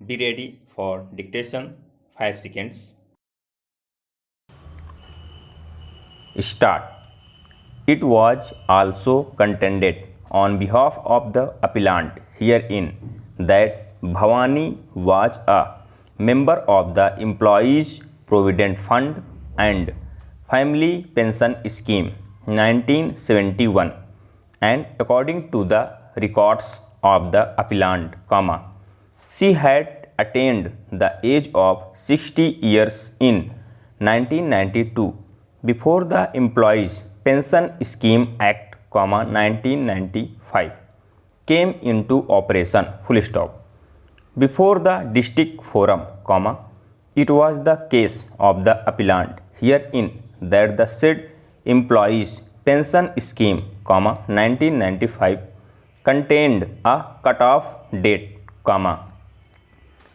Be ready for dictation. 5 seconds. Start. It was also contended on behalf of the appellant herein that Bhavani was a member of the Employees Provident Fund and Family Pension Scheme 1971, and according to the records of the appellant, she had attained the age of 60 years in 1992 before the Employees Pension Scheme Act, 1995 came into operation, full stop. Before the district forum, it was the case of the appellant herein that the said Employees Pension Scheme, 1995 contained a cut-off date,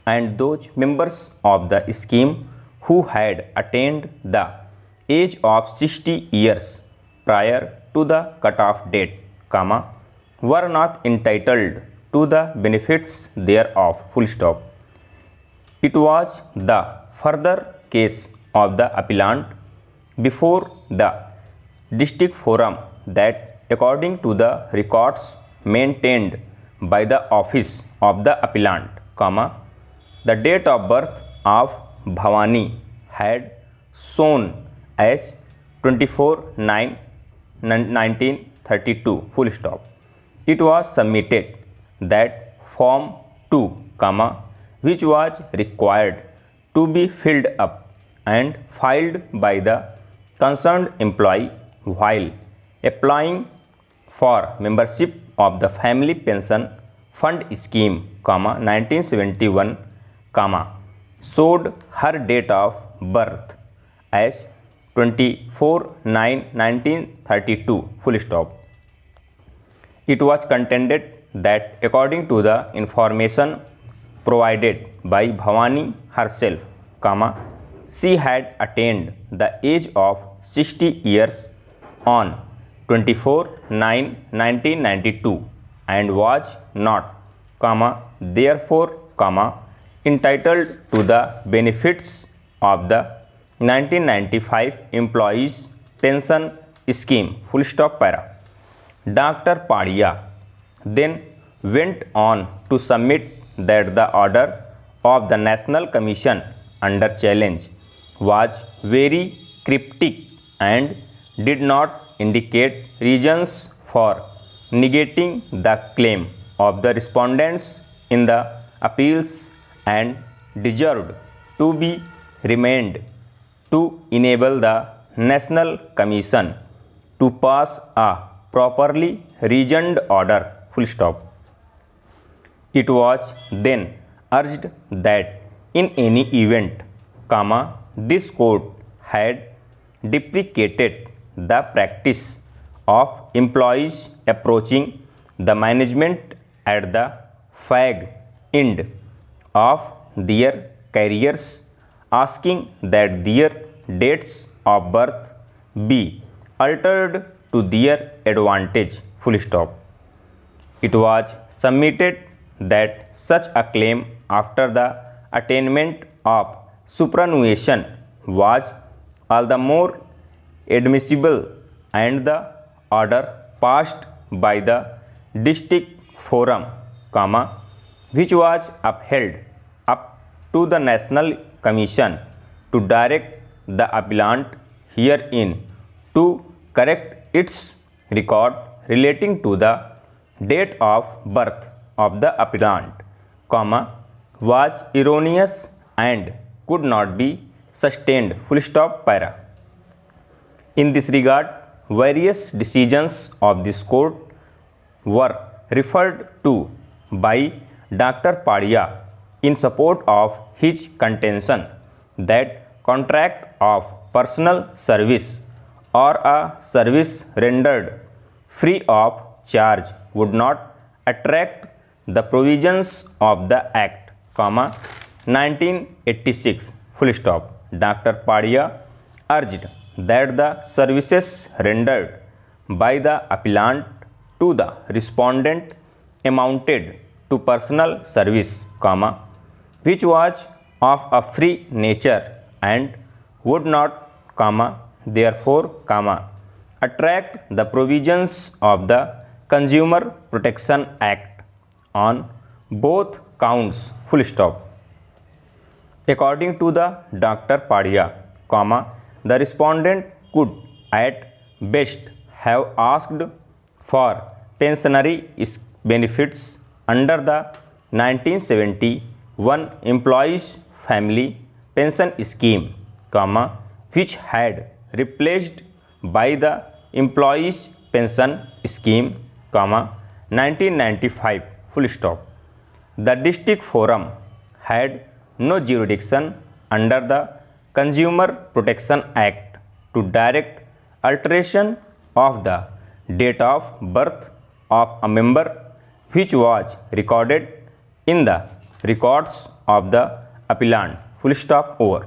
and those members of the scheme who had attained the age of 60 years prior to the cut-off date, were not entitled to the benefits thereof, full stop. It was the further case of the appellant before the district forum that according to the records maintained by the office of the appellant, the date of birth of Bhavani had shown as 24/9/1932, full stop. It was submitted that Form 2, which was required to be filled up and filed by the concerned employee while applying for membership of the Family Pension Fund Scheme, 1971, showed her date of birth as 24/9/1932, full stop. It was contended that according to the information provided by Bhavani herself, she had attained the age of 60 years on 24/9/1992 and was not, therefore, entitled to the benefits of the 1995 Employees Pension Scheme, full stop, para. Dr. Padia then went on to submit that the order of the National Commission under challenge was very cryptic and did not indicate reasons for negating the claim of the respondents in the appeals and deserved to be remanded to enable the National Commission to pass a properly reasoned order, full stop. It was then urged that in any event, this court had deprecated the practice of employees approaching the management at the fag end of their careers, asking that their dates of birth be altered to their advantage, full stop. It was submitted that such a claim after the attainment of superannuation was all the more admissible, and the order passed by the district forum, which was upheld up to the National Commission to direct the appellant herein to correct its record relating to the date of birth of the appellant, was erroneous and could not be sustained, full stop, para. In this regard, various decisions of this court were referred to by Dr. Padia in support of his contention that contract of personal service or a service rendered free of charge would not attract the provisions of the Act, 1986, full stop. Dr. Padia urged that the services rendered by the appellant to the respondent amounted to personal service, which was of a free nature and would not, therefore, attract the provisions of the Consumer Protection Act on both counts, full stop. According to the Dr. Padia, the respondent could at best have asked for pensionary benefits under the 1971 Employees Family Pension Scheme, which had replaced by the Employees Pension Scheme, 1995, full stop. The district forum had no jurisdiction under the Consumer Protection Act to direct alteration of the date of birth of a member which was recorded in the records of the appellant, full stop, over.